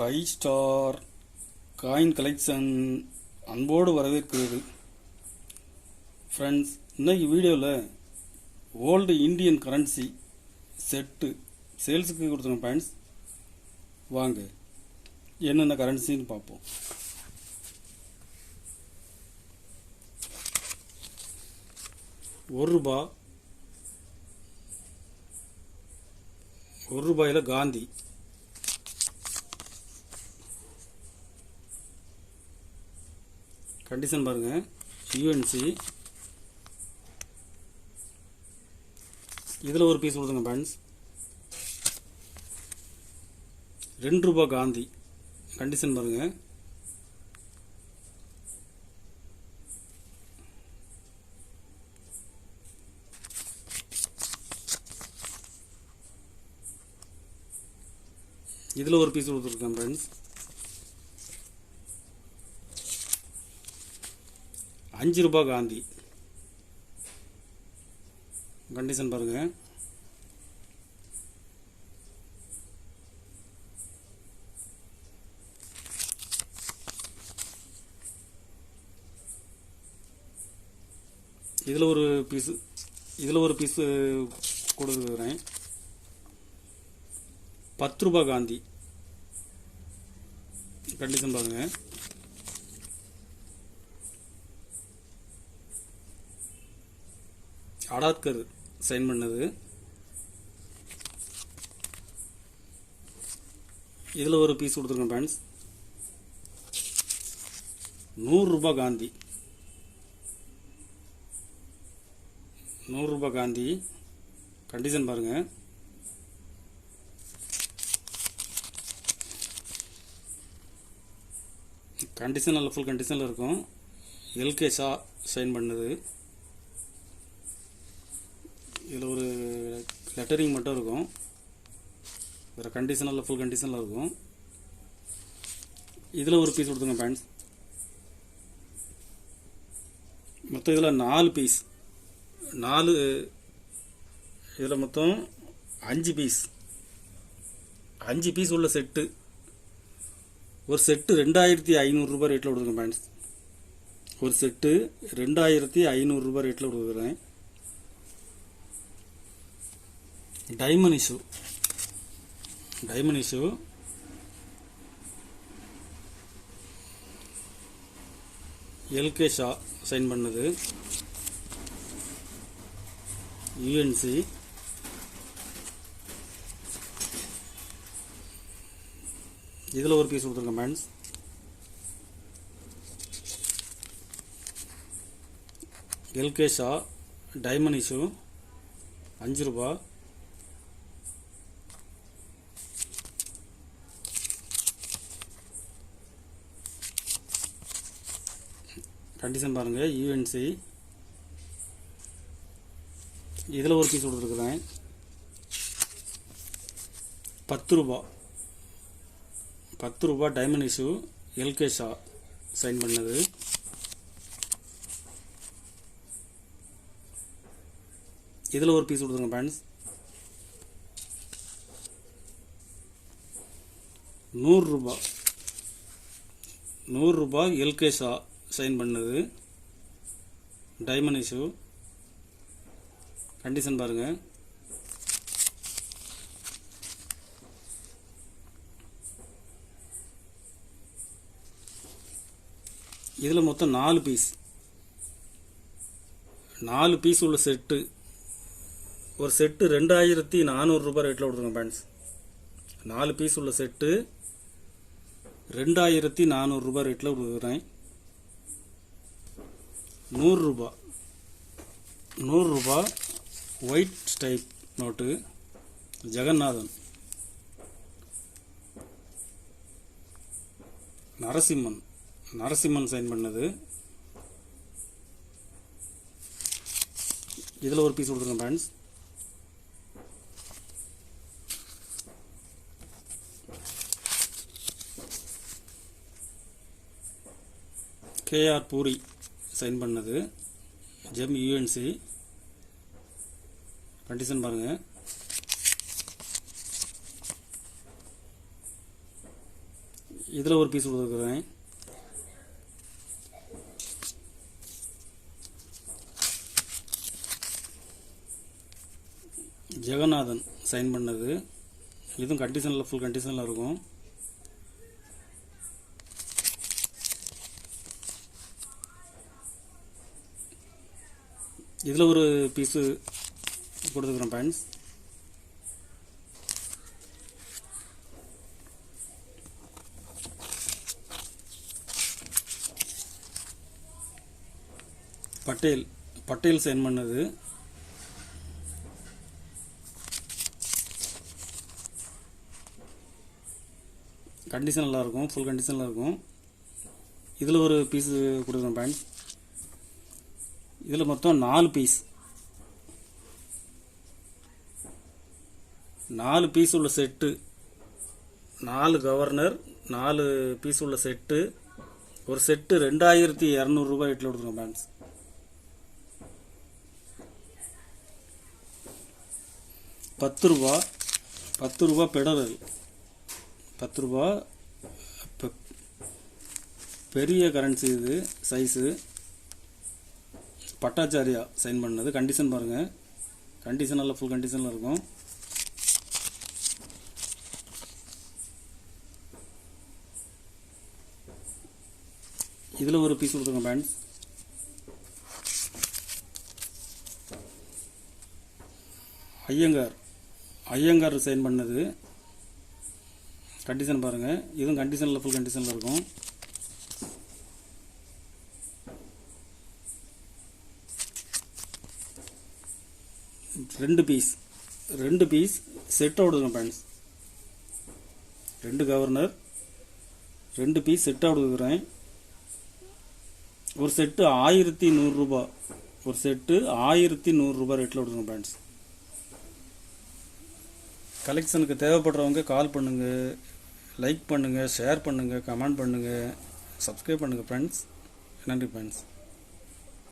Five star coin collection அன்போடு வரவேற்கிறது. Friends, இன்னைக்கு வீடியோவில் ஓல்டு இந்தியன் கரன்சி செட்டு சேல்ஸுக்கு கொடுத்துருங்க ஃப்ரெண்ட்ஸ். வாங்க என்னென்ன கரன்சின்னு பார்ப்போம். ஒரு ரூபாயில் காந்தி, கண்டிஷன் பாருங்க. யூஎன்சி இதில் ஒரு பீஸ் கொடுத்துங்க ஃப்ரெண்ட்ஸ். 2 ரூபாய் காந்தி, கண்டிஷன் பாருங்க. இதில் ஒரு பீஸ் கொடுத்துருக்கேன் ஃப்ரெண்ட்ஸ். 5 ரூபாய் காந்தி, கண்டிஷன் பாருங்க. இதில் ஒரு பீஸ் கொடுக்குறேன். 10 ரூபாய் காந்தி, கண்டிஷன் பாருங்க. அடாத்கர் சைன் பண்ணது. இதில் ஒரு பீஸ் கொடுத்துருக்கேன் ஃப்ரெண்ட்ஸ். 100 ரூபாய் காந்தி, 100 ரூபாய் காந்தி, கண்டிஷன் பாருங்க. கண்டிஷன் நல்ல ஃபுல் கண்டிஷனில் இருக்கும். எல்கேஷா சைன் பண்ணது. இதில் ஒரு லெட்டரிங் மட்டும் இருக்கும். வேறு கண்டிஷனில் ஃபுல் கண்டிஷனில் இருக்கும். இதில் ஒரு பீஸ் கொடுத்துங்க ஃப்ரெண்ட்ஸ். மொத்தம் இதில் 4 பீஸ், இதில் மொத்தம் 5 பீஸ், 5 பீஸ் உள்ள செட்டு. ஒரு செட்டு 2500 ரூபாய் ரேட்டில் கொடுத்துருக்கேன் ஃப்ரெண்ட்ஸ். ஒரு செட்டு 2500 ரூபாய் ரேட்டில் கொடுக்குறேன். Diamond issue L K Shah sign பண்ணது. யூஎன்சி இதில் ஒரு பீஸ் கொடுத்துருக்கேன் friends. L K Shah diamond issue 5 ரூபாய். கண்டிஷன் பாருங்க. யூஎன்சி இதில் ஒரு பீஸ் கொடுத்துருக்குறேன். 10 ரூபாய், 10 ரூபாய் diamond issue L K Shah sign பண்ணது. இதில் ஒரு பீஸ் கொடுத்துருங்க ஃப்ரெண்ட்ஸ். 100 ரூபாய், 100 ரூபாய் எல்கே ஷா சைன் பண்ணது. டைமண்ட் இஷ்யூ, கண்டிஷன் பாருங்க. இதில் மொத்தம் 4 பீஸ், 4 பீஸ் உள்ள செட்டு. ஒரு செட்டு 2400 ரூபாய் ரேட்டில் கொடுத்துருங்க ஃப்ரெண்ட்ஸ். 4 பீஸ் உள்ள செட்டு 2400 ரூபாய் ரேட்டில் கொடுக்குறேன். 100 ரூபாய் white ஸ்டைப் note Jeganathan. Narasimhan sign பண்ணது. இதில் ஒரு பீஸ் கொடுத்துருங்க ஃப்ரெண்ட்ஸ். கேஆர் பூரி சைன் பண்ணது. ஜெம் யூஎன்சி, கண்டிஷன் பாருங்க. இதில் ஒரு பீஸ் கொடுத்துருக்குறேன். ஜெகநாதன் சைன் பண்ணது. இதுவும் கண்டிஷனில் ஃபுல் கண்டிஷனில் இருக்கும். இதில் ஒரு பீஸு கொடுத்துக்கிறேன் பாயிண்ட்ஸ். பட்டேல் சைன் பண்ணது. கண்டிஷன் நல்லா இருக்கும், ஃபுல் கண்டிஷனில் இருக்கும். இதில் ஒரு பீஸு கொடுக்குறேன் பாயிண்ட்ஸ். இதில் மொத்தம் 4 பீஸ், 4 பீஸ் உள்ள செட்டு, 4 கவர்னர், 4 பீஸ் உள்ள செட்டு. ஒரு செட்டு 2200 ரூபாய் ரேட்டில் கொடுத்துருங்க பாயிண்ட்ஸ். 10 ரூபா பெடரல், 10 ரூபா பெரிய கரன்சி. இது சைஸு பட்டாச்சாரியா சைன் பண்ணது. கண்டிஷன் பாருங்கள், கண்டிஷன் நல்லா ஃபுல் கண்டிஷனில் இருக்கும். இதில் ஒரு பீஸ் கொடுத்துருங்க பேண்ட்ஸ். ஐயங்கார் சைன் பண்ணது. கண்டிஷன் பாருங்கள், இதுவும் கண்டிஷனில் ஃபுல் கண்டிஷனில் இருக்கும். ரெண்டு பீஸ் செட் ஆகுதுங்க பேண்ட்ஸ். 2 கவர்னர், 2 பீஸ் செட் ஆகுதுக்கிறேன். ஒரு செட்டு 1100 ரூபா, ஒரு செட்டு 1100 ரூபா ரேட்டில் விடுங்க பேண்ட்ஸ். கலெக்ஷனுக்கு தேவைப்படுறவங்க கால் பண்ணுங்கள், லைக் பண்ணுங்கள், ஷேர் பண்ணுங்கள், கமெண்ட் பண்ணுங்கள், சப்ஸ்கிரைப் பண்ணுங்கள் ஃப்ரெண்ட்ஸ். நன்றி ஃப்ரெண்ட்ஸ்.